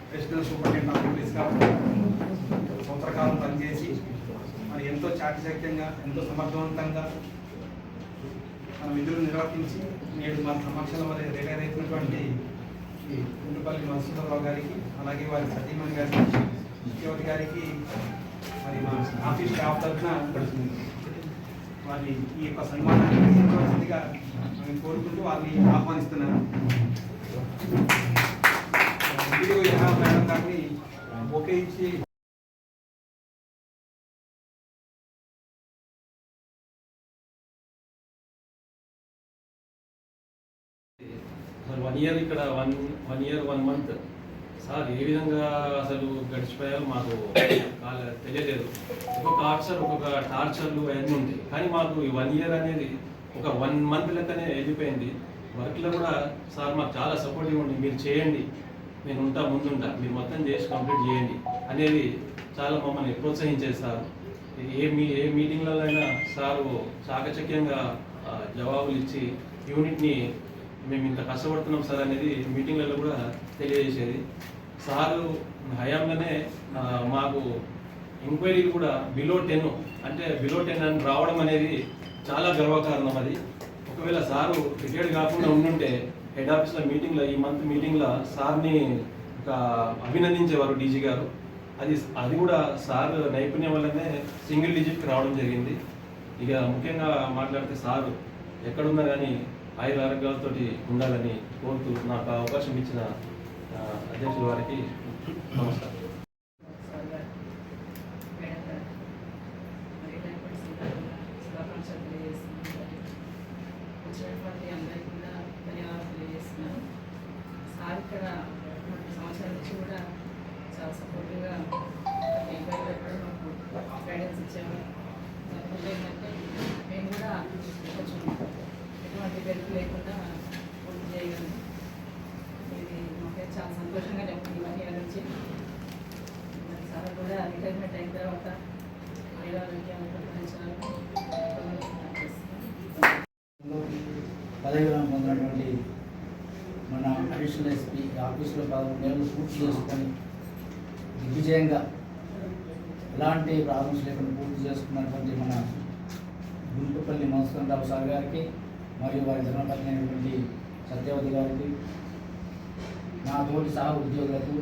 Additional superintendent of పోలీస్గా సంవత్సర కాలం పనిచేసి మరి ఎంతో చాకచక్యంగా ఎంతో సమర్థవంతంగా మన విధులు నిర్వర్తించి నేడు మన సమక్షంలో మరి రిటైర్ అయినటువంటి ఈ గుంటుపల్లి మధుసూదనరావు గారికి అలాగే వారి సతీమణి గారికి ముఖ్యవతి గారికి మరి మా ఆఫీస్ స్టాఫ్ తరఫున వారి ఈ యొక్క సన్మానాన్ని అందించవలసిందిగా మేము కోరుకుంటూ వారిని ఆహ్వానిస్తున్నాను. మేడం గారిని ఓకే ఇచ్చి వన్ ఇయర్ ఇక్కడ వన్ ఇయర్ 1 month సార్ ఏ విధంగా అసలు గడిచిపోయారో మాకు తెలియలేదు. ఒక్కొక్క ఆఫీసర్ ఒక్కొక్క టార్చర్లు అవన్నీ ఉంటాయి, కానీ మాకు ఈ 1 year అనేది ఒక 1 month లెక్కనే వెళ్ళిపోయింది. వర్క్లో కూడా సార్ మాకు చాలా సపోర్టివ్ ఉంది. మీరు చేయండి, నేను ఉంటా, ముందుంటా, మీరు మొత్తం చేసి కంప్లీట్ చేయండి అనేది చాలా మమ్మల్ని ప్రోత్సహించేది సార్. ఏ మీటింగ్లలో అయినా సారు చాకచక్యంగా జవాబులు ఇచ్చి యూనిట్ని మేము ఇంత కష్టపడుతున్నాం సార్ అనేది మీటింగ్లలో కూడా తెలియజేసేది. సారు హయాంలోనే మాకు ఎంక్వైరీలు కూడా బిలో 10 అంటే బిలో 10 అని రావడం అనేది చాలా గర్వకారణం. అది ఒకవేళ సారు రిటైర్డ్ కాకుండా ఉండుంటే హెడ్ ఆఫీస్లో మీటింగ్లో ఈ మంత్ మీటింగ్లో సార్ని ఒక అభినందించేవారు డీజీ గారు. అది కూడా సార్ నైపుణ్యం వల్లనే సింగిల్ డిజిట్కి రావడం జరిగింది. ఇక ముఖ్యంగా మాట్లాడితే సారు ఎక్కడున్నా కానీ ఆయుర ఆరోగ్యాలతో ఉండాలని కోరుతూ నాకు అవకాశం ఇచ్చిన అధ్యక్షుల వారికి నమస్కారం. సార్ ఇక్కడ 3 సంవత్సరాల నుంచి కూడా చాలా సపోర్టివ్గా మాకు గైడెన్స్ ఇచ్చాము. ఏంటంటే మేము కూడా కొంచెం ఎటువంటి బెల్ట్ లేకుండా పూర్తి చేయగలం. ఇది మాకైతే చాలా సంతోషంగా చెప్తుంది. 1 year నుంచి సార్ కూడా రిటైర్మెంట్ అయిన తర్వాత పదవిలో పొందినటువంటి మన అడిషనల్ ఎస్పీ ఆఫీసులో 11 ఏళ్ళు పూర్తి చేసుకొని దిగ్విజయంగా ఎలాంటి ప్రాబ్లమ్స్ లేకుండా పూర్తి చేసుకున్నటువంటి మన గుంటుపల్లి మధుసూదనరావు సార్ గారికి మరియు వారి ధర్మపత్ని అయినటువంటి సత్యవతి గారికి, నా తోటి సహ ఉద్యోగులకు,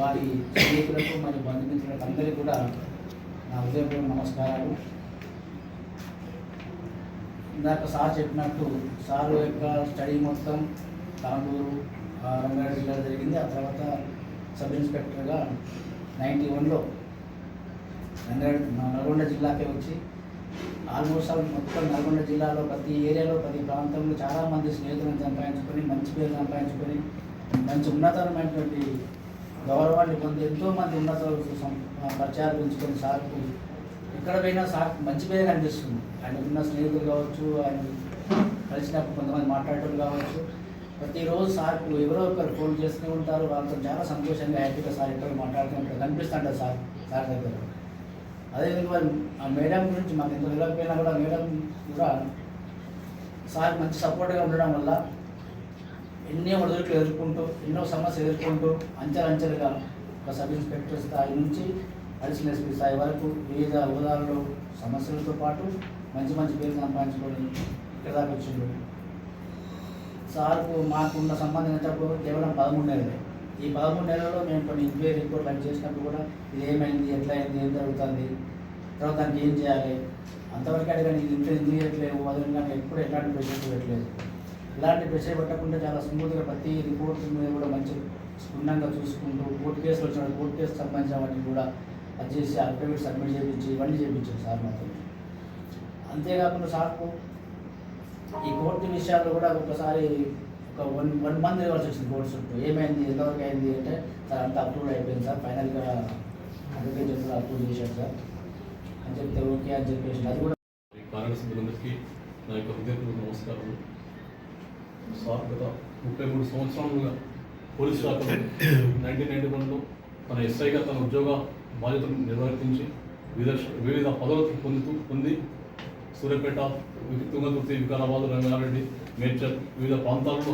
వారి స్నేహితులకు మరియు బంధుమిత్రులకు అందరికీ కూడా నా హృదయపూర్వక నమస్కారాలు. ఇందాక సార్ చెప్పినట్టు సార్ యొక్క స్టడీ మొత్తం తాండూరు రంగారెడ్డి జిల్లాలో జరిగింది. ఆ తర్వాత సబ్ ఇన్స్పెక్టర్గా 91లో నల్గొండ జిల్లాకే వచ్చి ఆల్మోస్ట్ మొత్తం నల్గొండ జిల్లాలో ప్రతి ఏరియాలో ప్రతి ప్రాంతంలో చాలామంది స్నేహితులను సంపాదించుకొని మంచి పేరు సంపాదించుకొని మంచి ఉన్నతమైనటువంటి గౌరవాన్ని పొంది ఎంతోమంది ఉన్నత పరిచయాలు ఉంచుకొని సార్కు ఎక్కడ పోయినా సార్ మంచి పేరు కనిపిస్తుంది. ఆయన ఉన్న స్నేహితులు కావచ్చు, ఆయన కలిసినప్పుడు కొంతమంది మాట్లాడేటోళ్ళు కావచ్చు, ప్రతిరోజు సార్కు ఎవరో ఒకరు ఫోన్ చేస్తూ ఉంటారు. వాళ్ళతో చాలా సంతోషంగా హ్యాపీగా సార్ ఎక్కడ మాట్లాడుతుంటారు కనిపిస్తుంటారు సార్ దగ్గర. అదేవిధంగా ఆ మేడం గురించి మాకు ఎంత నిలకపోయినా కూడా మేడం కూడా సార్ మంచి సపోర్ట్గా ఉండడం వల్ల ఎన్నో ఒడిదుడుకులు ఎదుర్కొంటూ ఎన్నో సమస్యలు ఎదుర్కొంటూ అంచెలంచెలుగా ఒక సబ్ ఇన్స్పెక్టర్ స్థాయి నుంచి అడిషనల్ ఎస్పీ స్థాయి వరకు వివిధ హోదాల్లో సమస్యలతో పాటు మంచి మంచి పేరు సంపాదించుకొని ఇక్కడ దాకా వచ్చిండు. సార్కు మాకున్న సంబంధం ఏంటప్పుడు కేవలం 13 నెలలే. ఈ 13 నెలల్లో మేము కొన్ని ఎంక్వైరీ రిపోర్ట్లు అని చేసినప్పుడు కూడా ఇది ఏమైంది, ఎట్లా అయింది, ఏం జరుగుతుంది, తర్వాత దానికి ఏం చేయాలి అంతవరకు అడిగాను. ఇది ఇంట్లో ఎందుకు చేయట్లేదు వదలని, కానీ ఎప్పుడు ఎలాంటి ప్రెషర్ పెట్టలేదు. ఇలాంటి ప్రెషర్ పెట్టకుండా చాలా స్మూత్గా ప్రతి రిపోర్ట్ మీద కూడా మంచి క్షుణ్ణంగా చూసుకుంటూ కోర్టు కేసులు వచ్చిన కోర్టు కేసు సంబంధించిన వాటిని కూడా అది చేసి అఫిడవిట్ సబ్మిట్ చేయించి ఇవన్నీ చేయించారు సార్ మాత్రం. అంతేకాకుండా సార్కు ఈ కోర్టు విషయాల్లో కూడా ఒకసారి ఒక 1 month ఇవ్వాల్సి వచ్చింది కోర్టు చుట్టూ. ఏమైంది, ఎంతవరకు అయింది అంటే సార్ అంతా అప్రూవ్ అయిపోయింది సార్, ఫైనల్గా అడ్వకేట్ చెప్పి అప్రూవ్ చేశారు సార్ అని చెప్తే ఓకే అని చెప్పేసి అది కూడా. కార్యదర్శులందరికీ నా యొక్క హృదయపూర్వక నమస్కారం. సార్ గత 33 సంవత్సరాలుగా పోలీస్ శాఖలో 1991లో తన ఎస్ఐగా తన ఉద్యోగ బాధ్యతలు నిర్వర్తించి వివిధ పదవులు పొంది సూర్యాపేట, తుంగతుర్తి, వికారాబాద్, రంగారెడ్డి, మేడ్చల్ వివిధ ప్రాంతాల్లో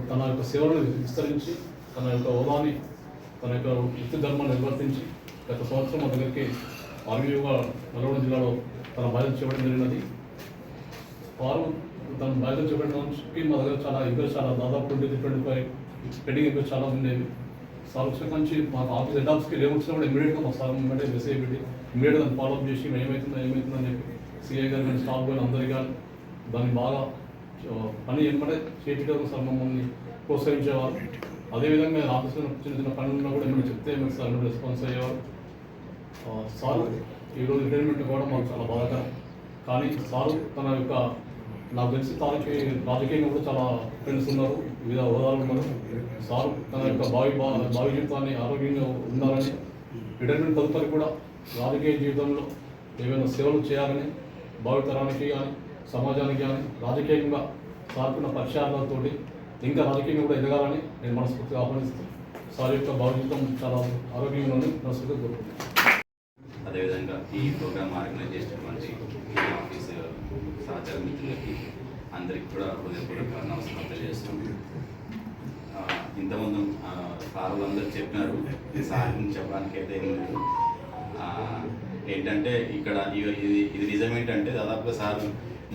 తన యొక్క సేవలను విస్తరించి తన యొక్క హోదాని తన యొక్క వృత్తి ధర్మాన్ని నిర్వర్తించి గత సంవత్సరం మా దగ్గరికి ఆర్మీగా నల్గొండ జిల్లాలో తన బాధ్యత చేపట్టడం జరిగినది. వారు తన బాధ్యత చేపట్టడానికి మా దగ్గర చాలా ఎంపీలు చాలా దాదాపు 20-25 పెండింగ్ ఎంపీలు చాలా ఉండేవి. సార్ వచ్చిన నుంచి మాకు ఆఫీస్ హెడ్ ఆఫీస్కి ఏమొచ్చినా కూడా ఇమీడియట్గా మా సార్ వెంటనే మెసేజ్ పెట్టి ఇమీడియట్గా దాన్ని ఫాలోఅప్ చేసి ఏమవుతుందని చెప్పి సిఐ గారు కానీ స్టాఫ్ కానీ అందరికీ కానీ దాన్ని బాగా పని ఏమంటే చేయించడం సార్ మమ్మల్ని ప్రోత్సహించేవారు. అదేవిధంగా ఆఫీస్లో చిన్న చిన్న పనుల్లో కూడా ఏమైనా చెప్తే ఏమైనా సార్ రెస్పాన్స్ అయ్యేవారు. సార్ ఈరోజు రిటైర్మెంట్ కూడా మాకు చాలా బాధాకరం. కానీ సారు తన యొక్క నాకు తెలిసి తనకి రాజకీయంగా కూడా చాలా ఫ్రెండ్స్ ఉన్నారు, వివిధ హోదాలు ఉన్నారు. సారు తన యొక్క భావి జీవితాన్ని ఆరోగ్యంగా ఉండాలని రిటైర్మెంట్ తదుపరి కూడా రాజకీయ జీవితంలో ఏమైనా సేవలు చేయాలని భావితరానికి కానీ సమాజానికి కానీ రాజకీయంగా సార్కున్న పరిచయాలతో ఇంకా రాజకీయంగా కూడా ఎదగాలని నేను మనస్ఫూర్తిగా ఆహ్వానిస్తాను. సార్ యొక్క భావి జీవితం చాలా ఆరోగ్యంగా ఉందని మనస్ఫూర్తిగా కోరుకుంటున్నాను. అదేవిధంగా ఈ ప్రోగ్రామ్ ఆర్గనైజ్ చేసినటువంటి ఆఫీస్ సహచార మిత్రులకి అందరికీ కూడా హృదయపూర్వక నమస్కారం తెలియజేస్తున్నాను. ఇంతకుముందు సార్లు అందరూ చెప్పినారు, సార్ గురించి చెప్పడానికి అయితే ఏం లేదు. ఏంటంటే ఇక్కడ ఇది నిజమేంటంటే దాదాపుగా సార్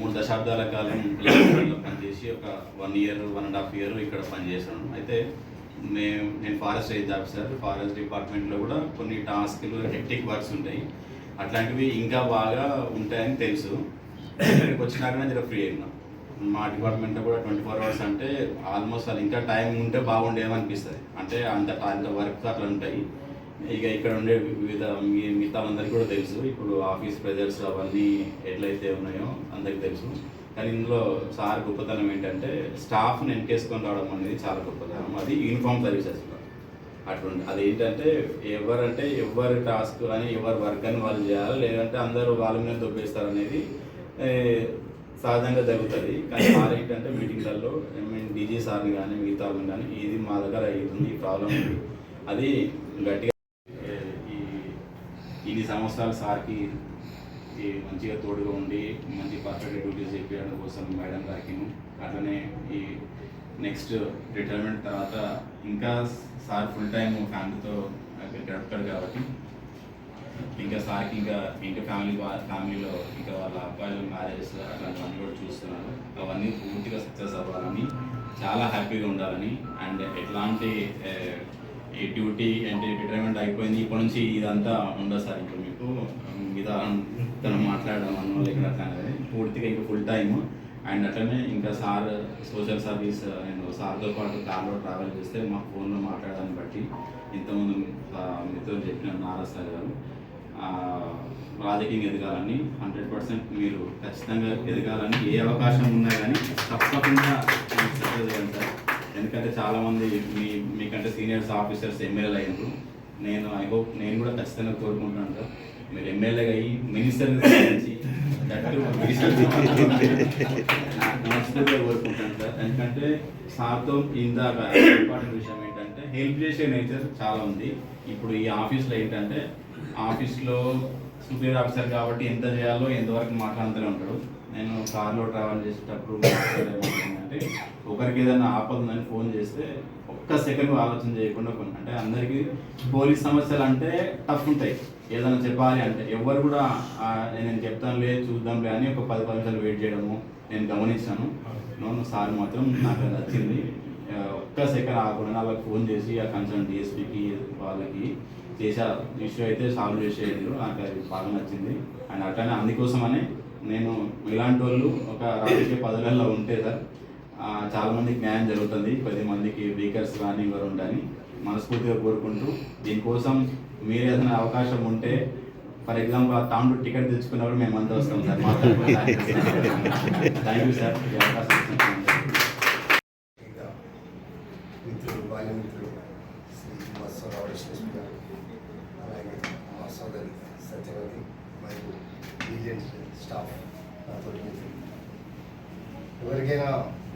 3 దశాబ్దాల కాలం లైబ్రరీలో పనిచేసి ఒక 1 year 1.5 year ఇక్కడ పనిచేశాను. అయితే నేను ఫారెస్ట్ రేంజ్ ఆఫీసర్. ఫారెస్ట్ డిపార్ట్మెంట్లో కూడా కొన్ని టాస్క్లు హెక్టిక్ వర్క్స్ ఉంటాయి, అట్లాంటివి ఇంకా బాగా ఉంటాయని తెలుసు. ఇక్కడికి వచ్చినాకనే జర ఫ్రీ అయినా. మా డిపార్ట్మెంట్లో కూడా 24 hours అంటే ఆల్మోస్ట్ అది ఇంకా టైం ఉంటే బాగుండేమనిపిస్తుంది. అంటే అంత వర్క్ అట్లా ఉంటాయి. ఇక ఇక్కడ ఉండే మిగతా అందరికీ కూడా తెలుసు. ఇప్పుడు ఆఫీస్ ప్రెజర్స్ అవన్నీ ఎట్లయితే ఉన్నాయో అందరికీ తెలుసు. కానీ ఇందులో సార్ గొప్పతనం ఏంటంటే స్టాఫ్ని వెనకేసుకొని రావడం అనేది చాలా గొప్పతనం. అది యూనిఫామ్ సర్వీసెస్లో అటువంటి అదేంటంటే ఎవరి టాస్క్ అని ఎవరి వర్క్ అని వాళ్ళు చేయాలి, లేదంటే అందరూ వాళ్ళ మీద దొబ్బేస్తారు అనేది సహజంగా జరుగుతుంది. కానీ సార్ ఏంటంటే మీటింగ్లలో డీజీ సార్ని కానీ మిగతా వాళ్ళని కానీ ఇది మా దగ్గర అవుతుంది, ఈ ప్రాబ్లం ఉంది, అది గట్టిగా ఇన్ని సంవత్సరాలు సార్కి మంచిగా తోడుగా ఉండి మంచి పర్ఫెక్ట్ డ్యూటీస్ చెప్పడం కోసం మేడం గారికి, అట్లనే ఈ నెక్స్ట్ రిటైర్మెంట్ తర్వాత ఇంకా సార్ ఫుల్ టైం ఫ్యామిలీతో గడుపుతాడు కాబట్టి ఇంకా సార్కి ఇంకా ఫ్యామిలీలో ఇంకా వాళ్ళ అబ్బాయిలు మ్యారేజెస్ అట్లాంటివన్నీ కూడా చూస్తున్నారు. అవన్నీ పూర్తిగా సక్సెస్ అవ్వాలని, చాలా హ్యాపీగా ఉండాలని, అండ్ ఎట్లాంటి ఈ డ్యూటీ అంటే రిటైర్మెంట్ అయిపోయింది ఇప్పటి నుంచి ఇదంతా ఉండదు సార్. ఇప్పుడు మీకు తను మాట్లాడడం అన్న ఇక్కడ అట్లా పూర్తిగా ఇంకా ఫుల్ టైమ్. అండ్ అట్లనే ఇంకా సార్ సోషల్ సర్వీస్ నేను సార్తో పాటు కార్లో ట్రావెల్ చేస్తే మా ఫోన్లో మాట్లాడడాన్ని బట్టి ఇంతకుముందు మిత్రులు చెప్పిన నారాజ్ సార్ గారు రాజకీయంగా ఎదగాలని 100% మీరు ఖచ్చితంగా ఎదగాలని ఏ అవకాశం ఉన్నా కానీ తప్పకుండా సక్సెస్ చేయండి సార్. ఎందుకంటే చాలామంది మీకంటే సీనియర్స్ ఆఫీసర్స్ ఎమ్మెల్యేలు అయినారు. ఐ హోప్ నేను కూడా ఖచ్చితంగా కోరుకుంటున్నాను సార్ మీరు ఎమ్మెల్యేగా అయ్యి మినిస్టర్ మనస్ఫూర్తిగా కోరుకుంటాను సార్. ఎందుకంటే సార్తో ఇందాక ఇంపార్టెంట్ విషయం ఏంటంటే హెల్ప్ చేసే నేచర్ చాలా ఉంది. ఇప్పుడు ఈ ఆఫీస్లో ఏంటంటే ఆఫీస్లో సూపీరియర్ ఆఫీసర్ కాబట్టి ఎంత చేయాలో ఎంతవరకు మాట్లాడుతూనే ఉంటాడు. నేను కార్లో ట్రావెల్ చేసేటప్పుడు అంటే ఒకరికి ఏదైనా ఆపదుందని ఫోన్ చేస్తే ఒక్క సెకండ్ ఆలోచన చేయకుండా అంటే అందరికీ పోలీస్ సమస్యలు అంటే టఫ్ ఉంటాయి. ఏదైనా చెప్పాలి అంటే ఎవరు కూడా నేను చెప్తానులే చూద్దాంలే అని ఒక 10 నిమిషాలు వెయిట్ చేయడము నేను గమనించాను. సార్ మాత్రం నాకు నచ్చింది. ఒక్క సెకండ్ ఆగకుండా వాళ్ళకి ఫోన్ చేసి ఆ కన్సర్న్ డిఎస్పీకి వాళ్ళకి చేసే ఇష్యూ అయితే సాల్వ్ చేసేది నాకు అది బాగా నచ్చింది. అండ్ అట్లనే అందుకోసమనే నేను ఇలాంటి వాళ్ళు ఒక రాజకీయ పదవులలో ఉంటే సార్ చాలామందికి న్యాయం జరుగుతుంది, 10 మందికి వీకర్స్ కానీ ఎవరు ఉంటాయని మనస్ఫూర్తిగా కోరుకుంటూ దీనికోసం మీరు ఏదైనా అవకాశం ఉంటే ఫర్ ఎగ్జాంపుల్ ఆ తాండు టికెట్ తెచ్చుకున్నప్పుడు మేము అంతా వస్తాం సార్. Thank you sir. మిత్రులు బాల్యమిత్రులు శ్రీ మత్స్వరావు ఎస్ఎస్పీ గారు, అలాగే మా సోదరి సత్యవతి మరియు ఏజెంట్స్ స్టాఫ్ నాతో మిత్రులు, ఎవరికైనా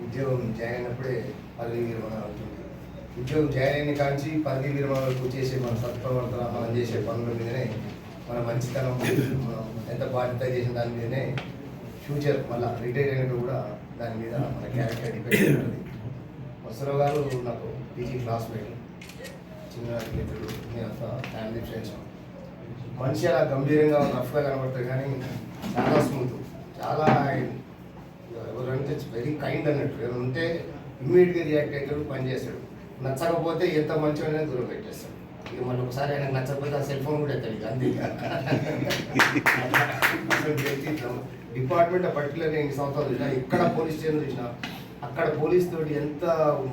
ఉద్యోగం జాయిన్ అయినప్పుడే పదవి విరమణ అవుతుంది. ఉద్యోగం జాయిన్ అయిన కాంచి పదవి విరమణకు చేసే మన సత్ప్రవర్తన మనం చేసే పనుల మీదనే మన మంచితనం మనం ఎంత బాధ్యత చేసిన దాని మీదనే ఫ్యూచర్ మళ్ళీ రిటైర్ అయినట్టు కూడా దాని మీద మన క్యారెక్టర్ డిపెండ్ ఉంటుంది. మత్స్వరావు గారు నాకు పీజీ క్లాస్మేట్, చిన్ననాటి మిత్రుడు మీ అంతా ఫ్యామిలీ ఫ్రెండ్స్. మనిషి అలా గంభీరంగా రఫ్గా కనబడతాడు కానీ చాలా స్మూత్, చాలా ఎవరంటే వెరీ కైండ్ అన్నట్టు. ఏమైనా ఉంటే ఇమ్మీడియట్గా రియాక్ట్ అవుతాడు, పని చేస్తాడు. నచ్చకపోతే ఎంత మంచిగా దూరం పెట్టేస్తాడు. ఇక మళ్ళీ ఒకసారి ఆయనకు నచ్చకపోతే ఆ సెల్ ఫోన్ కూడా ఎత్తాడు. ఇక అంతే. డిపార్ట్మెంట్ పర్టికులర్గా 8 సంవత్సరాలు చూసినా, ఇక్కడ పోలీస్ స్టేషన్ చూసినా, అక్కడ పోలీస్ తోటి ఎంత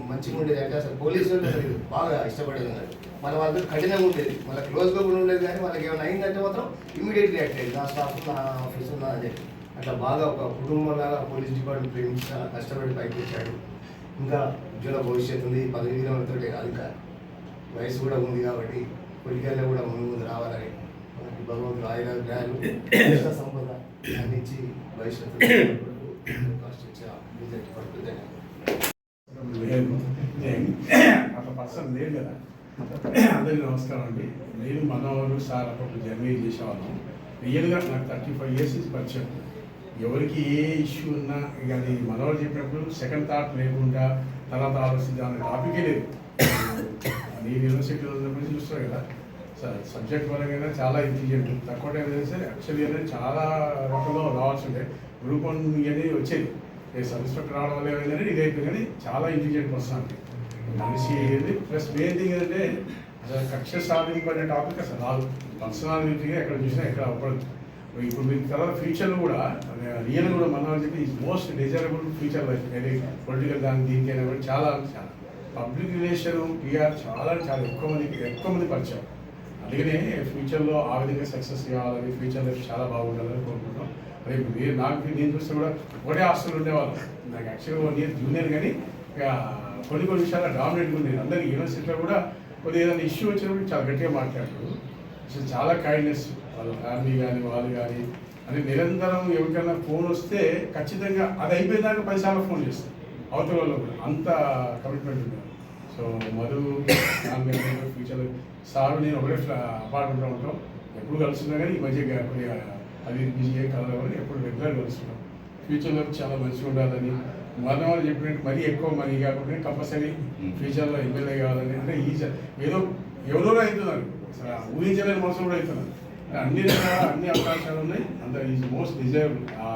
మంచిగా ఉండేది అంటే అసలు పోలీసు వాళ్ళు బాగా ఇష్టపడేది అన్నట్టు. మన వాళ్ళతో కఠినంగా ఉండేది, మళ్ళీ క్లోజ్గా కూడా ఉండేది. కానీ వాళ్ళకి ఏమైనా అయిందంటే మాత్రం ఇమ్మీడియట్ రియాక్ట్ అయ్యేది. నా స్టాఫ్ నా ఆఫీస్ ఉన్నా అదే అట్లా బాగా ఒక కుటుంబంలాగా పోలీస్ డిపార్ట్మెంట్ ప్రేమించి చాలా కష్టపడి పైకి వచ్చాడు. ఇంకా ఉజ్వల భవిష్యత్తు ఉంది. పదవి విరమణతో కాదు, ఇంకా వయసు కూడా ఉంది కాబట్టి పొలిటికల్లో కూడా ముందు రావాలని మనకి భగవంతుడు ఆయురాలు సంపద అందించి భవిష్యత్తు అట్లా పర్సన్ లేదు కదా. అందరికీ నమస్కారం అండి. నేను మనోహరు సార్ అప్పుడు జర్నీ చేసేవాళ్ళం. రియల్గా నాకు 35 years నుంచి పరిచయం. ఎవరికి ఏ ఇష్యూ ఉన్నా ఇక అది మనోహర్ చెప్పినప్పుడు సెకండ్ థాట్ లేకుండా తర్వాత ఆలోచించాలనే టాపికే లేదు. నేను యూనివర్సిటీలో ఉన్నప్పుడు చూస్తాను కదా, సబ్జెక్ట్ పరంగా చాలా ఇంటెలిజెంట్. తక్కువ టైం అయినా సరే యాక్చువల్లీ అనేది చాలా రకంలో రావాల్సి ఉండే. గ్రూప్ 1 అనేది వచ్చేది, సబ్ ఇన్స్పెక్టర్ రావడం వల్ల ఏమైందంటే ఇది అయిపోయింది. కానీ చాలా ఇంటెలిజెంట్ పర్సనాలిటీ మనిషి ఏది. ప్లస్ మెయిన్ థింగ్ ఏంటంటే అసలు కక్ష సాధింపు అనే టాపిక్ అసలు రాదు. పర్సనాలిటీగా ఎక్కడ చూసినా ఎక్కడ అవ్వదు. ఇప్పుడు మీకు తర్వాత ఫ్యూచర్లో కూడా రియల్ కూడా మనం చెప్పి is most desirable future life. ఏది పొలిటికల్ దానికి దీనికైనా కూడా చాలా చాలా పబ్లిక్ రిలేషన్ పిఆర్ చాలా చాలా ఎక్కువ మంది పరిచయం. అందుకనే ఫ్యూచర్లో ఆ విధంగా సక్సెస్ కావాలని, ఫ్యూచర్ లైఫ్ చాలా బాగుండాలని కోరుకుంటాం. రేపు నేను చూస్తే కూడా ఒకటే హాస్టల్ ఉండేవాళ్ళు. నాకు యాక్చువల్గా 1 year జూనియర్, కానీ ఇక కొన్ని విషయాలు డామినేట్గా ఉండేది. అందరికీ యూనివర్సిటీలో కూడా కొద్దిగా ఏదైనా ఇష్యూ వచ్చినప్పుడు చాలా గట్టిగా మాట్లాడారు. అసలు చాలా కైండ్నెస్, వాళ్ళ ఫ్యామిలీ కానీ వాళ్ళు కానీ అని నిరంతరం ఎవరికైనా ఫోన్ వస్తే ఖచ్చితంగా అది అయిపోయేదాకా 10 సార్లు ఫోన్ చేస్తారు అవతల వాళ్ళు కూడా. అంత కమిట్మెంట్ ఉంది. సో మధు ఫ్యూచర్ సార్ నేను ఒకటే అపార్ట్మెంట్లో ఉంటాం. ఎప్పుడు కలుస్తున్నా కానీ ఈ మధ్య కొద్దిగా అది బిజీగా కలవాలని ఎప్పుడు రెగ్యులర్ కలుస్తున్నాం. ఫ్యూచర్లో చాలా మంచిగా ఉండాలని, వాళ్ళు చెప్పినట్టు మరీ ఎక్కువ మనీ కాకుండా కంపల్సరీ ఫ్యూచర్లో ఎమ్మెల్యే కావాలని. అంటే ఏదో ఎవరో అవుతున్నారు, ఊహించలేని మనుషులు కూడా అవుతున్నారు. అన్ని అవకాశాలు ఉన్నాయి. అంత ఈజ్ మోస్ట్ డిజైరబుల్ ఆ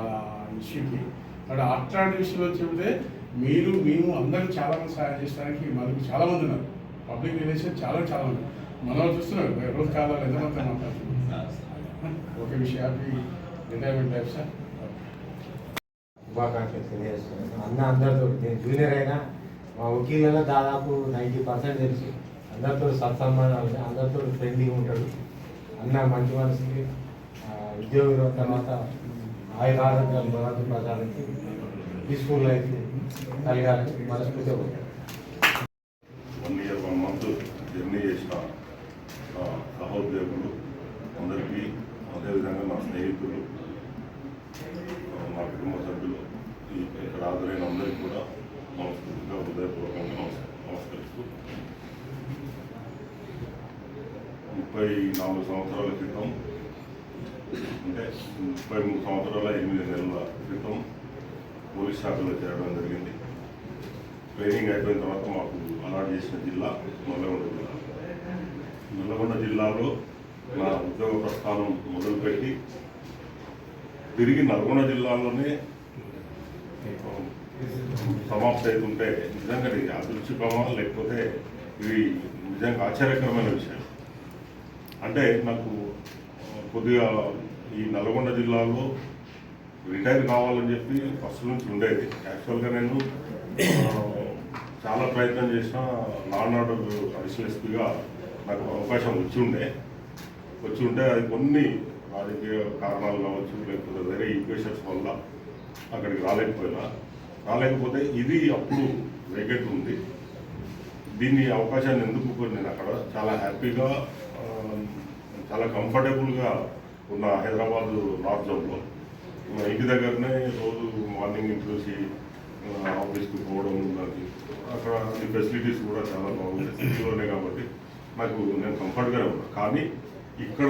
ఇష్యూకి. బట్ అట్లాంటి విషయంలో చెబితే మేము అందరూ చాలామంది సహాయం చేయడానికి మనకు చాలామంది ఉన్నారు. పబ్లిక్ రిలేషన్ చాలా మంది మనం చూస్తున్నారు. రోజు కాలాలు ఎంతమంది మాట్లాడుతున్నారు. ఓకే విషయం హ్యాపీ రిటైర్మెంట్ లైఫ్ సార్. శుభాకాంక్షలు తెలియజేస్తున్నాను. అందరితో నేను జూనియర్ అయినా మా వకీలలో దాదాపు 90% తెలుసు. అందరితో సత్సంబంధాలు, అందరితో ఫ్రెండ్లీగా ఉంటాడు. అన్న మంచి మనసుకి ఉద్యోగం తర్వాత ఆయురారోగ్యాలు భగవంతుడు ప్రజలకి పీస్ఫుల్ లైఫ్ కలగాలని మనస్ఫూర్తిగా ఉంటాడు. 1 year 1 month జర్నీ చేసిన సహోద్యోగులు అందరికీ, అదేవిధంగా నా స్నేహితులు, మా కుటుంబ సభ్యులు, ఇక్కడ హాజరైన అందరికీ కూడా మనస్ఫూర్తిగా హృదయపూర్వకంగా నమస్కరిస్తూ 34 సంవత్సరాల క్రితం, అంటే 33 సంవత్సరాల 8 నెలల క్రితం పోలీస్ శాఖలో చేరడం జరిగింది. ట్రైనింగ్ అయిపోయిన తర్వాత మాకు అలాట్ చేసిన జిల్లా నల్లగొండ జిల్లా. నల్లగొండ జిల్లాలో నా ఉద్యోగ ప్రస్థానం మొదలుపెట్టి తిరిగి నల్గొండ జిల్లాలోనే సమాప్తి అవుతుంటే నిజంగా ఇది అదృష్టమా లేకపోతే ఇది నిజంగా ఆశ్చర్యకరమైన విషయం. అంటే నాకు కొద్దిగా ఈ నల్గొండ జిల్లాలో రిటైర్ కావాలని చెప్పి ఫస్ట్ నుంచి ఉండేది. యాక్చువల్గా నేను చాలా ప్రయత్నం చేసిన లా అండ్ ఆర్డర్ అడిషనల్ ఎస్పీగా నాకు అవకాశం వచ్చి ఉంటే అది కొన్ని రాజకీయ కారణాలు కావచ్చు, లేకపోతే వేరే ఈక్వేషన్స్ వల్ల అక్కడికి రాలేకపోతే ఇది అప్పుడు వేకెంట్ ఉంది. దీన్ని అవకాశాన్ని ఎందుకు నేను అక్కడ చాలా హ్యాపీగా చాలా కంఫర్టబుల్గా ఉన్న హైదరాబాద్ నార్త్ జోన్లో ఇంటి దగ్గరనే రోజు మార్నింగ్ ఇంట్లోసి ఆఫీస్కి పోవడం, నాకు అక్కడ అన్ని ఫెసిలిటీస్ కూడా చాలా బాగుంటాయి సిటీలోనే కాబట్టి నేను కంఫర్ట్గానే ఉన్నాను. కానీ ఇక్కడ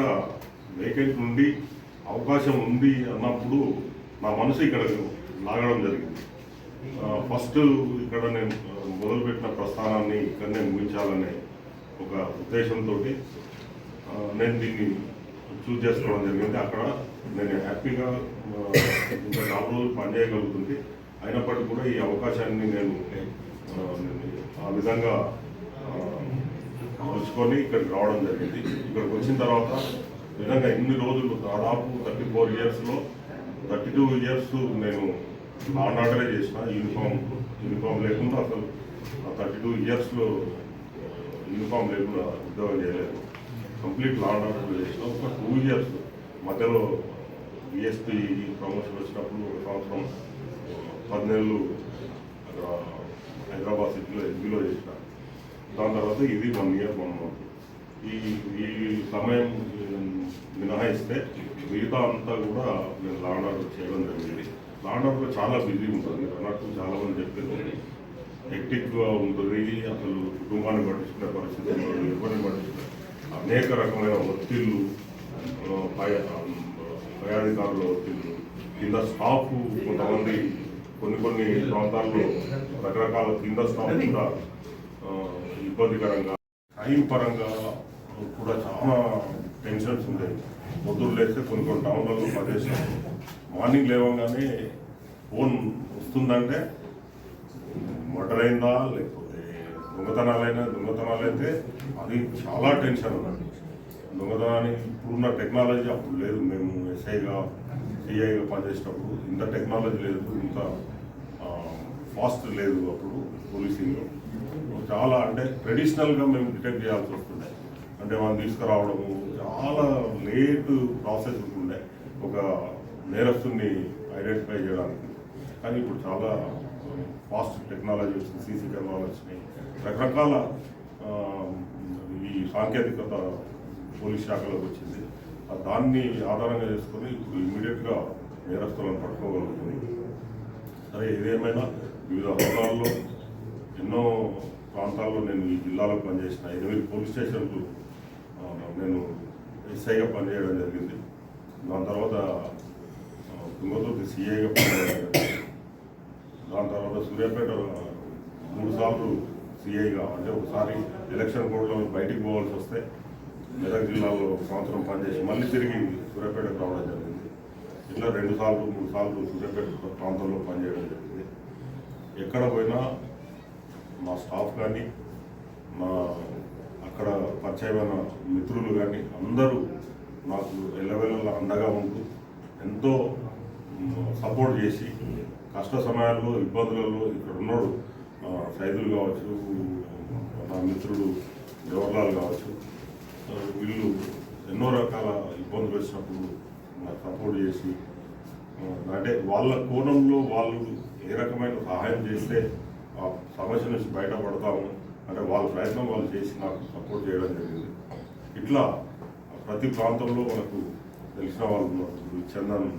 వేకెంట్ నుండి అవకాశం ఉంది అన్నప్పుడు నా మనసు ఇక్కడ లాగడం జరిగింది. ఫస్ట్ ఇక్కడ నేను మొదలుపెట్టిన ప్రస్థానాన్ని ఇక్కడనే ముగించాలనే ఒక ఉద్దేశంతో నేను దీన్ని చూస్ చేసుకోవడం జరిగింది. అక్కడ నేను హ్యాపీగా ఇంకా 4 రోజులు పనిచేయగలుగుతుంది. అయినప్పటికీ కూడా ఈ అవకాశాన్ని నేను ఆ విధంగా వచ్చుకొని ఇక్కడికి రావడం జరిగింది. ఇక్కడికి వచ్చిన తర్వాత విధంగా ఇన్ని రోజులు దాదాపు 34 ఇయర్స్లో 32 ఇయర్స్ నేను నాన్ ఆర్డరే చేసిన యూనిఫామ్ లేకుండా అసలు 32 ఇయర్స్లో యూనిఫామ్ లేకుండా ఉద్యోగం చేయలేదు. కంప్లీట్ నాన్ ఆర్డర్ చేసిన ఒక 2 ఇయర్స్ మధ్యలో బిఎస్పీ ప్రమోషన్ వచ్చినప్పుడు ఒక సంవత్సరం 10 నెలలు అక్కడ హైదరాబాద్ సిటీలో ఎస్బీలో చేసిన. దాని తర్వాత ఇది 1 ఇయర్ 1 మంత్. ఈ సమయం మినహాయిస్తే మిగతా అంతా కూడా నేను లా అండ్ ఆర్డర్ చేయడం జరిగింది. లా అండ్ ఆర్డర్లో చాలా బిజీ ఉంటుంది. అన్నట్టు చాలామంది చెప్పేది హెక్టిక్గా ఉంటుంది. అసలు కుటుంబాన్ని పట్టించుకునే పరిస్థితి ఉంటుంది, ఎవరిని పట్టించుకునే అనేక రకమైన ఒత్తిళ్ళు, పై అధికారుల ఒత్తిళ్ళు, కింద స్టాఫ్ కొంతమంది కొన్ని ప్రాంతాల్లో రకరకాల కింద స్టాఫ్ కూడా ఇబ్బందికరంగా, టైం పరంగా కూడా చాలా టెన్షన్స్ ఉండేవి. పొద్దున్న లేస్తే కొన్ని టౌన్లలో పనిచేసినప్పుడు మార్నింగ్ లేవగానే ఫోన్ వస్తుందంటే మర్డర్ అయిందా లేకపోతే దొంగతనాలైతే అది చాలా టెన్షన్ ఉన్నది. దొంగతనానికి ఇప్పుడున్న టెక్నాలజీ అప్పుడు లేదు. మేము ఎస్ఐగా సిఐగా పనిచేసినప్పుడు ఇంత టెక్నాలజీ లేదు, ఇంత ఫాస్ట్ లేదు అప్పుడు పోలీసింగ్. చాలా అంటే ట్రెడిషనల్గా మేము డిటెక్ట్ చేయాల్సి వస్తుండే. అంటే మనం తీసుకురావడము చాలా లేట్ ప్రాసెస్ ఉంటుండే ఒక నేరస్తుని ఐడెంటిఫై చేయడానికి. కానీ ఇప్పుడు చాలా ఫాస్ట్ టెక్నాలజీ వచ్చింది, సీసీ కెమెరాలు వచ్చినాయి, రకరకాల ఈ సాంకేతికత పోలీస్ శాఖలోకి వచ్చింది. దాన్ని ఆధారంగా చేసుకొని ఇప్పుడు ఇమీడియట్గా నేరస్తులను పట్టుకోగలుగుతుంది. సరే, ఏదేమైనా వివిధ హోదాల్లో ఎన్నో ప్రాంతాల్లో నేను ఈ జిల్లాలో పనిచేసిన 8 పోలీస్ స్టేషన్లు నేను ఎస్ఐగా పనిచేయడం జరిగింది. దాని తర్వాత తుంగతుర్తి సిఐగా పనిచేయడం జరిగింది. దాని తర్వాత సూర్యాపేట 3 సార్లు సిఐగా, అంటే ఒకసారి ఎలక్షన్ కోడ్లో బయటికి పోవాల్సి వస్తే మెదక్ జిల్లాలో సంవత్సరం పనిచేసి మళ్ళీ తిరిగి సూర్యాపేటకు రావడం జరిగింది. ఇట్లా 2 సార్లు 3 సార్లు సూర్యాపేట ప్రాంతంలో పనిచేయడం జరిగింది. ఎక్కడ పోయినా మా స్టాఫ్ కానీ మా అక్కడ పరిచయమైన మిత్రులు కానీ అందరూ నాకు ఎల్లవెల్లలా అండగా ఉంటూ ఎంతో సపోర్ట్ చేసి కష్ట సమయాల్లో ఇబ్బందులలో ఇక్కడ ఉన్నాడు సైదులు కావచ్చు, నా మిత్రుడు జవహర్లాల్ కావచ్చు, వీళ్ళు ఎన్నో రకాల ఇబ్బందులు వచ్చినప్పుడు నాకు సపోర్ట్ చేసి, అంటే వాళ్ళ కోణంలో వాళ్ళు ఏ రకమైన సహాయం చేస్తే ఆ సమస్య నుంచి బయటపడతాము అంటే వాళ్ళ ప్రయత్నం వాళ్ళు చేసి నాకు సపోర్ట్ చేయడం జరిగింది. ఇట్లా ప్రతి ప్రాంతంలో మనకు తెలిసిన వాళ్ళు ఉన్నారు. చందన్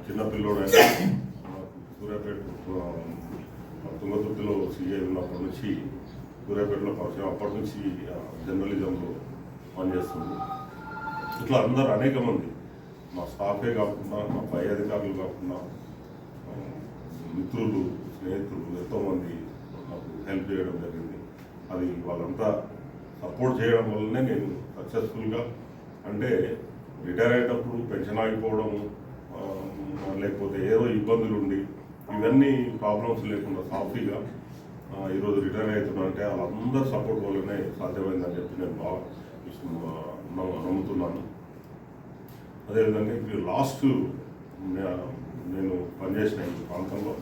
చిన్నపిల్లోడైనా సూర్యాపేట తుంగతుర్తిలో సిఐ ఉన్నప్పటి నుంచి సూర్యాపేటలో పరిచయం, అప్పటి నుంచి జర్నలిజంలో పనిచేస్తుంది. ఇట్లా అందరూ అనేక మంది మా స్టాఫే కాకుండా మా పై అధికారులు కాకుండా మిత్రులు, స్నేహితులు ఎంతోమంది నాకు హెల్ప్ చేయడం జరిగింది. అది వాళ్ళంతా సపోర్ట్ చేయడం వల్లనే నేను సక్సెస్ఫుల్గా, అంటే రిటైర్ అయ్యేటప్పుడు పెన్షన్ ఆగిపోవడము లేకపోతే ఏదో ఇబ్బందులు ఉండి ఇవన్నీ ప్రాబ్లమ్స్ లేకుండా సాఫీగా ఈరోజు రిటైర్ అవుతున్నా అంటే వాళ్ళందరూ సపోర్ట్ వల్లనే సాధ్యమైందని చెప్పి నేను బాగా నమ్ముతున్నాను. అదేవిధంగా ఇప్పుడు లాస్ట్ నేను పనిచేసిన ఈ ప్రాంతంలో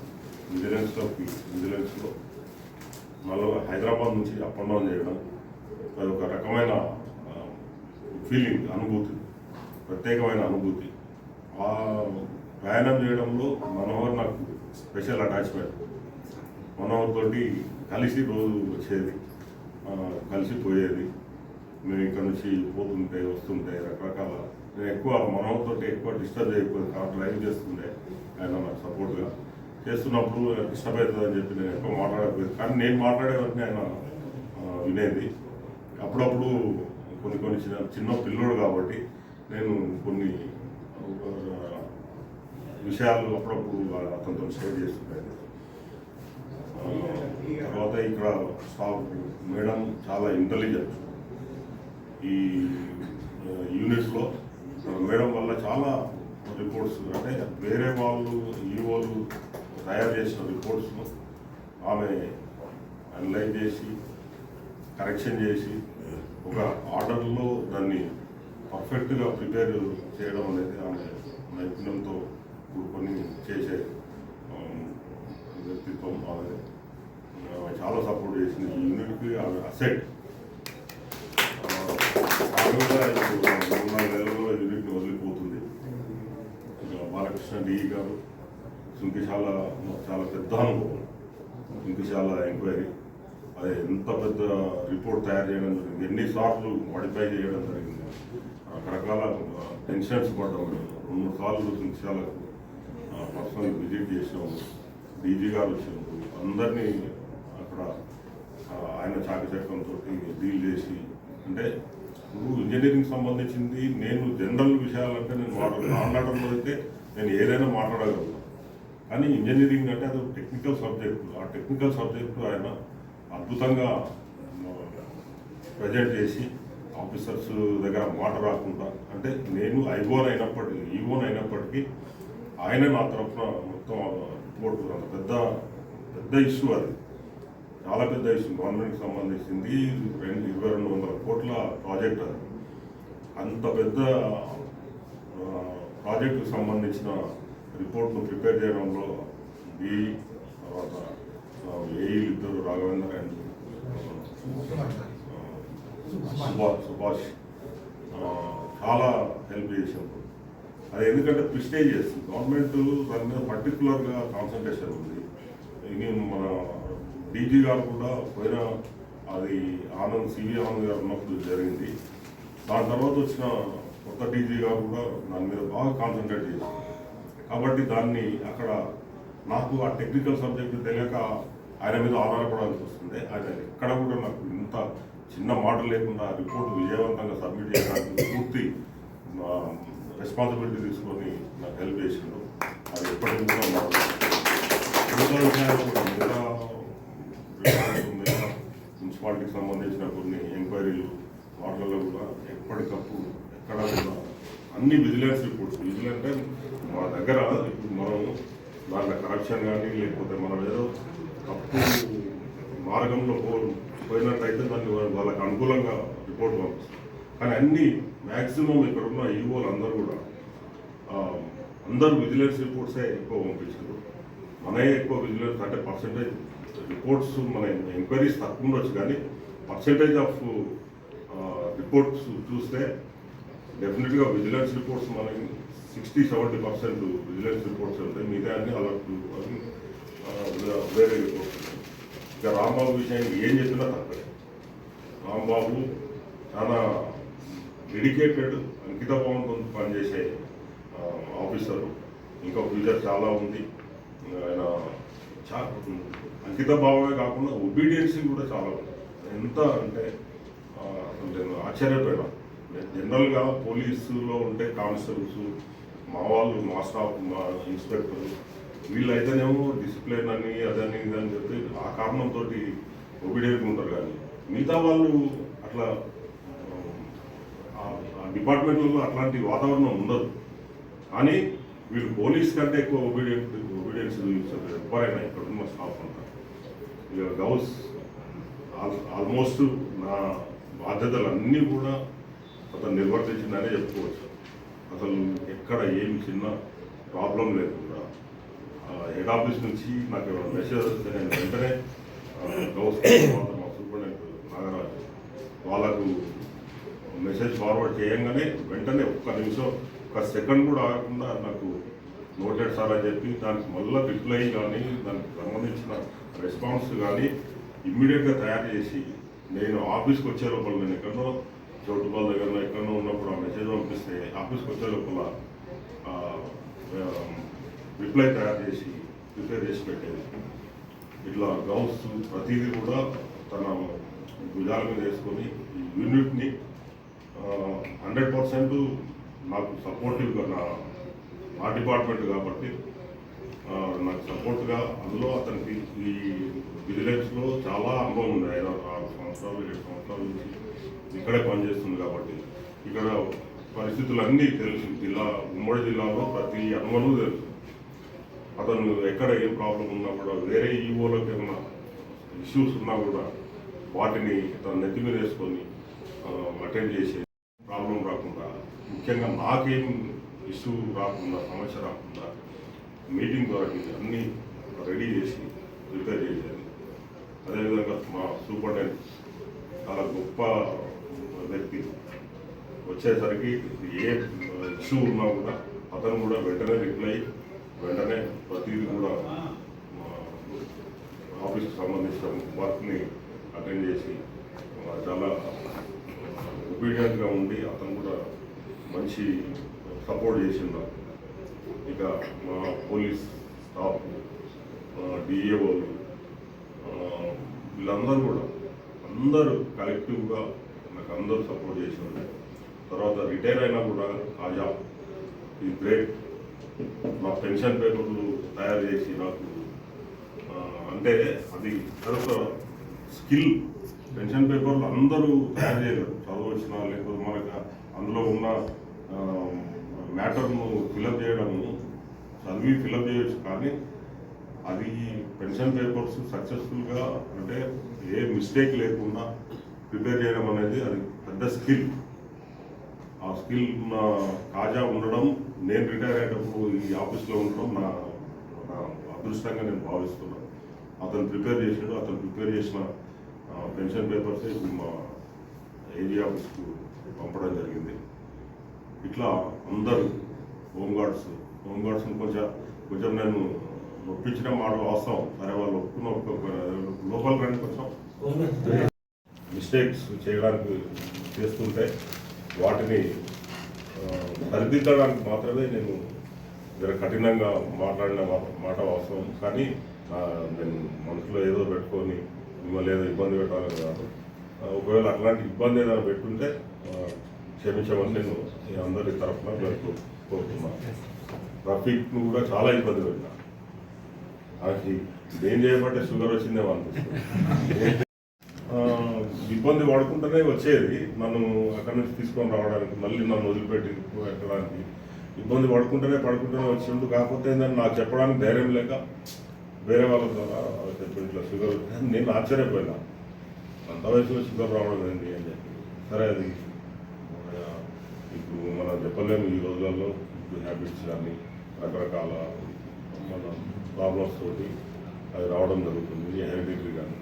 విజిలెన్స్లో హైదరాబాద్ నుంచి అప్ అండ్ డౌన్ చేయడం అది ఒక రకమైన ఫీలింగ్, అనుభూతి, ప్రత్యేకమైన అనుభూతి. ఆ ప్రయాణం చేయడంలో మనోహర్ నాకు స్పెషల్ అటాచ్మెంట్. మనోహర్ తోటి కలిసి రోజు వచ్చేది, కలిసి పోయేది. మేము ఇక్కడ నుంచి పోతుంటే వస్తుంటే రకరకాల, నేను ఎక్కువ మనోహర్ తోటి ఎక్కువ డిస్టర్బ్ చేయకపోతే కార్ డ్రైవ్ చేస్తుండే ఆయన నాకు సపోర్ట్గా. చేస్తున్నప్పుడు డిస్టర్బ్ అవుతుందని చెప్పి నేను ఎక్కువ మాట్లాడకపోయేది, కానీ నేను మాట్లాడేవన్నీ ఆయన వినేది. అప్పుడప్పుడు కొన్ని చిన్న పిల్లోడు కాబట్టి నేను కొన్ని విషయాలు అప్పుడప్పుడు అతనితో షేర్ చేస్తుంటాను. తర్వాత ఇక్కడ స్టాఫ్ మేడం చాలా ఇంటెలిజెంట్. ఈ యూనిట్స్లో మేడం వల్ల చాలా రిపోర్ట్స్ అంటే వేరే వాళ్ళు ఈఓలు తయారు చేసిన రిపోర్ట్స్ను ఆమె అనలైజ్ చేసి కరెక్షన్ చేసి ఒక ఆర్డర్లో దాన్ని పర్ఫెక్ట్గా ప్రిపేర్ చేయడం అనేది ఆమె నైపుణ్యంతో కూడుకొని చేసే వ్యక్తిత్వం ఆమె చాలా సపోర్ట్ చేసింది ఈ యూనిట్కి. ఆమె అసెట్ ఆమెగా 3-4 నెలల్లో యూనిట్ని వదిలిపోతుంది. బాలకృష్ణ డిఈ గారు సుంకిశాల చాలా పెద్ద అనుభవం. సుంకిశాల ఎంక్వైరీ అది ఎంత పెద్ద రిపోర్ట్ తయారు చేయడం జరిగింది, ఎన్నిసార్లు మాడిఫై చేయడం జరిగింది, రకరకాల టెన్షన్స్ పడ్డాము. 2-3 సార్లు సుంకిశాలకు పర్సనల్ విజిట్ చేసినాము. డీజీ గారు వచ్చినప్పుడు అందరినీ అక్కడ ఆయన చాకచక్యంతో డీల్ చేసి, అంటే నువ్వు ఇంజనీరింగ్ సంబంధించింది నేను జనరల్ విషయాలంటే నేను మాట్లాడడంలో అయితే నేను ఏదైనా మాట్లాడగలను, కానీ ఇంజనీరింగ్ అంటే అది టెక్నికల్ సబ్జెక్టు. ఆ టెక్నికల్ సబ్జెక్టు ఆయన అద్భుతంగా ప్రజెంట్ చేసి ఆఫీసర్స్ దగ్గర మాట రాకుండా, అంటే నేను ఈవోన్ అయినప్పటికీ ఆయన నా తరఫున మొత్తం రిపోర్ట్ పెద్ద పెద్ద ఇష్యూ, అది చాలా పెద్ద ఇష్యూ, గవర్నమెంట్కి సంబంధించింది. 2200 కోట్ల ప్రాజెక్ట్ అది. అంత పెద్ద ప్రాజెక్టుకు సంబంధించిన రిపోర్ట్ను ప్రిపేర్ చేయడంలో తర్వాత ఏఈలు ఇద్దరు రాఘవేంద్ర అండ్ సుభాష్ చాలా హెల్ప్ చేశారు. అది ఎందుకంటే ప్రిస్టేజ్ చేస్తుంది గవర్నమెంట్, దాని మీద పర్టికులర్గా కాన్సన్ట్రేషన్ ఉంది. నేను మన డీజీ గారు కూడా పోయిన అది సివి ఆనంద్ గారు ఉన్నప్పుడు జరిగింది. దాని తర్వాత వచ్చిన కొత్త డీజీ గారు కూడా దాని మీద బాగా కాన్సన్ట్రేట్ చేశారు. కాబట్టి దాన్ని అక్కడ నాకు ఆ టెక్నికల్ సబ్జెక్టు తెలియక ఆయన మీద ఆధారపడాల్సి వస్తుంది. ఆయన ఎక్కడ కూడా నాకు ఇంత చిన్న మాట లేకుండా రిపోర్ట్ విజయవంతంగా సబ్మిట్ చేయడానికి పూర్తి రెస్పాన్సిబిలిటీ తీసుకొని నాకు హెల్ప్ చేసిండు. అది ఎప్పటికీ కూడా మిగతా విషయాలు కూడా మున్సిపాలిటీకి సంబంధించిన కొన్ని ఎంక్వైరీలు వాటిల్లో కూడా ఎప్పటికప్పుడు ఎక్కడ కూడా అన్ని విజిలెన్స్ రిపోర్ట్స్. విజిలెంట్ మా దగ్గర ఇప్పుడు మనం దాంట్లో కరప్షన్ కానీ లేకపోతే మనం ఏదో తప్పు మార్గంలో పోయినట్టయితే దాన్ని వాళ్ళకి అనుకూలంగా రిపోర్ట్ పంపిస్తాం. కానీ అన్ని మ్యాక్సిమం ఇక్కడ ఉన్న ఈవోలు అందరూ కూడా అందరూ విజిలెన్స్ రిపోర్ట్సే ఎక్కువ పంపించారు. మనమే ఎక్కువ విజిలెన్స్ అంటే పర్సంటేజ్ రిపోర్ట్స్ మన ఎంక్వైరీస్ తక్కువ ఉండొచ్చు, కానీ పర్సంటేజ్ ఆఫ్ రిపోర్ట్స్ చూస్తే డెఫినెట్గా విజిలెన్స్ రిపోర్ట్స్ మనకి 60-70% విజిలెన్స్ రిపోర్ట్స్ ఉంటాయి. మిగతా అన్ని అలర్ట్ వేరే రిపోర్ట్స్ ఉంటాయి. ఇక రాంబాబు విషయానికి ఏం చెప్పినా తప్పే. రాంబాబు చాలా డెడికేటెడ్ అంకితభావంతో పనిచేసే ఆఫీసరు. ఇంకా ఫ్యూచర్ చాలా ఉంది. ఆయన అంకితభావమే కాకుండా ఒబీడియన్సీ కూడా చాలా ఉంది. ఎంత అంటే నేను ఆశ్చర్యపోయినా. జనరల్గా పోలీసులో ఉంటే కానిస్టేబుల్స్, మా వాళ్ళు, మా స్టాఫ్, మా ఇన్స్పెక్టర్ వీళ్ళైతేనేమో డిసిప్లిన్ అని అదని ఇదని చెప్పి ఆ కారణంతో ఒబీడియంట్గా ఉంటారు. కానీ మిగతా వాళ్ళు అట్లా డిపార్ట్మెంట్లలో అట్లాంటి వాతావరణం ఉండదు. కానీ వీళ్ళు పోలీస్ కంటే ఎక్కువ ఒబీడియన్స్ చూపిస్తారు ఎవరైనా ఇక్కడ ఉన్న స్టాఫ్ అంతా. ఇక గౌస్ ఆల్మోస్ట్ నా బాధ్యతలన్నీ కూడా అతను నిర్వర్తించిందనే చెప్పుకోవచ్చు. అసలు ఎక్కడ ఏమి చిన్న ప్రాబ్లం లేదు కూడా. హెడ్ ఆఫీస్ నుంచి నాకు ఏమైనా మెసేజ్ వస్తే నేను వెంటనే గౌస్ మా సూపరింటెండెంట్ నాగరాజు వాళ్ళకు మెసేజ్ ఫార్వర్డ్ చేయంగానే వెంటనే ఒక్క నిమిషం, ఒక్క సెకండ్ కూడా ఆగకుండా నాకు నోటెడ్ సార్ అని చెప్పి దానికి మళ్ళీ రిప్లై కానీ దానికి సంబంధించిన రెస్పాన్స్ కానీ ఇమ్మీడియట్గా తయారు చేసి నేను ఆఫీస్కి వచ్చే లోపల, నేను ఎక్కడో చోటుపాల దగ్గర ఎక్కడో ఉన్నప్పుడు ఆ మెసేజ్ పంపిస్తే ఆఫీస్కి వచ్చే లోపల రిప్లై తయారు చేసి ప్రిపేర్ చేసి పెట్టేది. ఇట్లా గౌస్ ప్రతిదీ కూడా తన భుజాల మీద వేసుకొని ఈ యూనిట్ని 100% నాకు సపోర్టివ్గా నా డిపార్ట్మెంట్ కాబట్టి నాకు సపోర్ట్గా అందులో అతనికి ఈ విజిలెన్స్లో చాలా అనుభవం ఉంది. 6 సంవత్సరాలు 7 సంవత్సరాల నుంచి ఇక్కడే పనిచేస్తుంది కాబట్టి ఇక్కడ పరిస్థితులన్నీ తెలుసు. ఉమ్మడి జిల్లాలో ప్రతి అనుమను తెలుసు. అతను ఎక్కడ ఏం ప్రాబ్లం ఉన్నా కూడా వేరే ఈవోలకు ఏమైనా ఇష్యూస్ ఉన్నా కూడా వాటిని తన నెత్తి మీద వేసుకొని అటెండ్ చేసే ప్రాబ్లం రాకుండా, ముఖ్యంగా నాకేం ఇష్యూ రాకుండా, సమస్య రాకుండా మీటింగ్ ద్వారా అన్నీ రెడీ చేసి ప్రిపేర్ చేసేది. అదేవిధంగా మా సూపరింటెండెంట్ చాలా గొప్ప వ్యక్తి. వచ్చేసరికి ఏ ఇష్యూ ఉన్నా కూడా అతను కూడా వెంటనే రిప్లై, వెంటనే ప్రతిదీ కూడా ఆఫీస్కి సంబంధించిన వర్క్ని అటెండ్ చేసి చాలా ఒబీడియంట్గా ఉండి అతను కూడా మంచి సపోర్ట్ చేసిండు. ఇక మా పోలీస్ స్టాఫ్, డిఏఓలు, వీళ్ళందరూ కూడా అందరూ కలెక్టివ్గా నాకు అందరూ సపోర్ట్ చేసిండు. తర్వాత రిటైర్ అయినా కూడా కాజా ఈ గ్రేట్ నా పెన్షన్ పేపర్లు తయారు చేసి నాకు, అంటే అది తర్వాత స్కిల్. పెన్షన్ పేపర్లు అందరూ తయారు చేయలేరు, చదువు వచ్చినా లేకపోతే మనకు అందులో ఉన్న మ్యాటర్ను ఫిలప్ చేయడము, చదివి ఫిలప్ చేయొచ్చు. కానీ అది పెన్షన్ పేపర్స్ సక్సెస్ఫుల్గా, అంటే ఏ మిస్టేక్ లేకుండా ప్రిపేర్ చేయడం అనేది అది పెద్ద స్కిల్. ఆ స్కిల్ నా కాజా ఉండడం, నేను రిటైర్ అయ్యేటప్పుడు ఈ ఆఫీస్లో ఉండడం నా అదృష్టంగా నేను భావిస్తున్నాను. అతను ప్రిపేర్ చేసాడు. అతను ప్రిపేర్ చేసిన పెన్షన్ పేపర్స్ ఇప్పుడు మా ఏజీ ఆఫీస్కు పంపడం జరిగింది. ఇట్లా అందరూ హోంగార్డ్స్ని కొంచెం నేను ఒప్పించడం మాట వాస్తవం. సరే వాళ్ళు లోపల రండి, కొంచెం మిస్టేక్స్ చేయడానికి చేస్తుంటే వాటిని సరిదిద్దడానికి మాత్రమే నేను జర కఠినంగా మాట్లాడిన మాట వాస్తవం. కానీ నేను మనసులో ఏదో పెట్టుకొని మిమ్మల్ని ఏదో ఇబ్బంది పెట్టాలని కాదు. ఒకవేళ అట్లాంటి ఇబ్బంది ఏదైనా పెట్టుంటే క్షమించమని నేను అందరి తరఫున కోరుతున్నాను. రఫీక్ను కూడా చాలా ఇబ్బంది పెట్టినా. అది ఏం చేయబట్టే షుగర్ వచ్చిందేమో అనిపిస్తుంది. ఇబ్బంది పడుకుంటూనే వచ్చేది, నన్ను అక్కడి నుంచి తీసుకొని రావడానికి, మళ్ళీ నన్ను వదిలిపెట్టి ఎక్కడానికి ఇబ్బంది పడుకుంటూనే వచ్చిండు. కాకపోతే ఏంటంటే నాకు చెప్పడానికి ధైర్యం లేక వేరే వాళ్ళ ద్వారా చెప్పి ఇట్లా షుగర్, నేను ఆశ్చర్యపోయినా అంత వయసులో షుగర్ రావడం ఏంటి అని చెప్పి. సరే, అది ఇప్పుడు మనం చెప్పలేము. ఈ రోజులలో ఇప్పుడు హ్యాబిట్స్ కానీ రకరకాల మన ప్రాబ్లమ్స్ తోటి అది రావడం జరుగుతుంది, హెరిడిటరీ కానీ.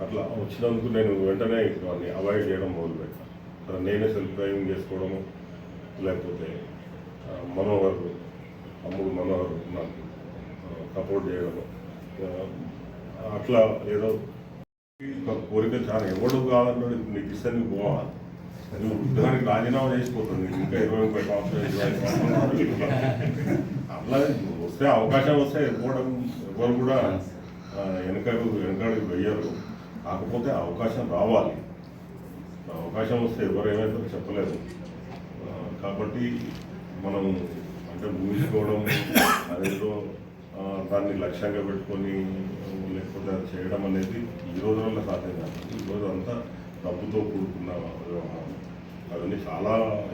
అట్లా వచ్చినందుకు నేను వెంటనే వాటిని అవాయిడ్ చేయడం మొదలుపెట్టాను. సరే, నేనే సెల్ఫ్ డ్రైవింగ్ చేసుకోవడము, లేకపోతే తమ్ముడు మనోహర్ నాకు సపోర్ట్ చేయడము, అట్లా ఏదో కోరిక చాలా ఎవడు కావాలన్నాడు. నీకు ఇస్తాను పోవా, నువ్వు ఉద్యోగానికి రాజీనామా చేసిపోతుంది, ఇంకా 25 సంవత్సరాలు అట్లా వస్తే అవకాశం వస్తే వెళ్ళిపోవడం. ఎవరు కూడా వెనకడికి వెయ్యరు. కాకపోతే అవకాశం రావాలి. అవకాశం వస్తే ఎవరు ఏమైనా చెప్పలేదు. కాబట్టి మనం అంటే ఊహించుకోవడం, అదేదో దాన్ని లక్ష్యంగా పెట్టుకొని లేకపోతే అది చేయడం అనేది ఈ రోజుల్లో సాధ్యం కాదు. ఈరోజు అంతా డబ్బుతో కూడుకున్న వ్యవహారం. అవన్నీ చాలా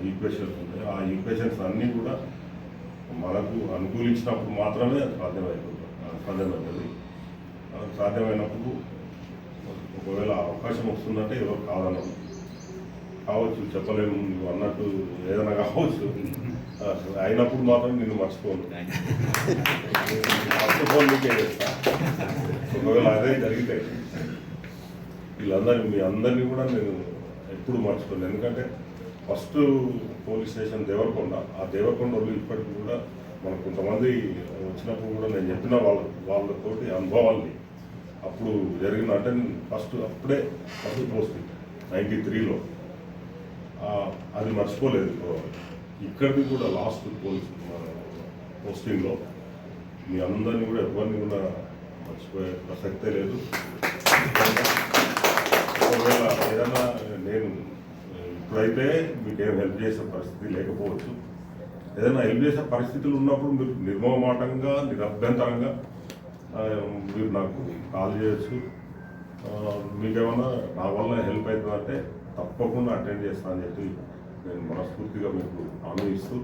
ఈక్వేషన్స్ ఉంటాయి. ఆ ఈక్వేషన్స్ అన్నీ కూడా మనకు అనుకూలించినప్పుడు మాత్రమే సాధ్యమవుతుంది. సాధ్యమైనప్పుడు ఒకవేళ అవకాశం వస్తుందంటే ఎవరు కావచ్చు, చెప్పలేము. నువ్వు అన్నట్టు ఏదైనా కావచ్చు. అయినప్పుడు మాత్రం నిన్ను మర్చిపోను, నీకే చేస్తా. ఒకవేళ అదే జరిగితే మీ అందరినీ కూడా నేను ఎప్పుడు మర్చిపోను. ఎందుకంటే ఫస్ట్ పోలీస్ స్టేషన్ దేవరకొండ. ఆ దేవరకొండ వాళ్ళు ఇప్పటికి కూడా మనకు కొంతమంది వచ్చినప్పుడు కూడా నేను చెప్పిన వాళ్ళతోటి అనుభవాల్ని అప్పుడు జరిగిన, అంటే అప్పుడే ఫస్ట్ పోస్టింగ్ 93లో అది మర్చిపోలేదు. ఇక్కడికి కూడా లాస్ట్ పోస్టింగ్లో మీ అందరినీ కూడా ఎవరిని కూడా మర్చిపోయే ప్రసక్తే లేదు. ఒకవేళ ఏదైనా నేను ఇప్పుడైతే మీకేం హెల్ప్ చేసే పరిస్థితి లేకపోవచ్చు. ఏదైనా హెల్ప్ చేసే పరిస్థితులు ఉన్నప్పుడు మీరు నిర్మమాటంగా నిరభ్యంతరంగా మీరు నాకు కాల్ చేయొచ్చు. మీకేమన్నా నా వల్ల హెల్ప్ అవుతుందంటే తప్పకుండా అటెండ్ చేస్తాను అని చెప్పి నేను మనస్ఫూర్తిగా మీకు హామీ ఇస్తూ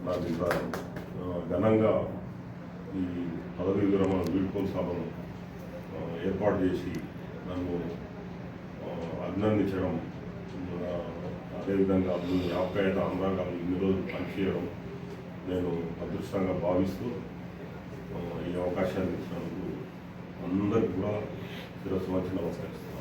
నాకు ఇంత ఘనంగా ఈ పదవీ విరమణ వీడ్కోలు సభను ఏర్పాటు చేసి నన్ను అభినందించడం, అదేవిధంగా మీ ఆప్యాయత అనురాగాలు ఇన్ని రోజులు పనిచేయడం నేను అదృష్టంగా భావిస్తూ ఈ అవకాశాన్ని ఇచ్చినందుకు అందరికీ కూడా శిరస్సు వంచి నమస్కరిస్తున్నాను.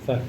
సార్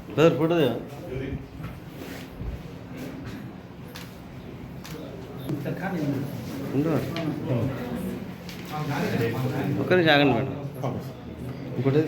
బ్రదర్ ఫోటో ఒక్కరి జాగండి మేడం ఇంకోటి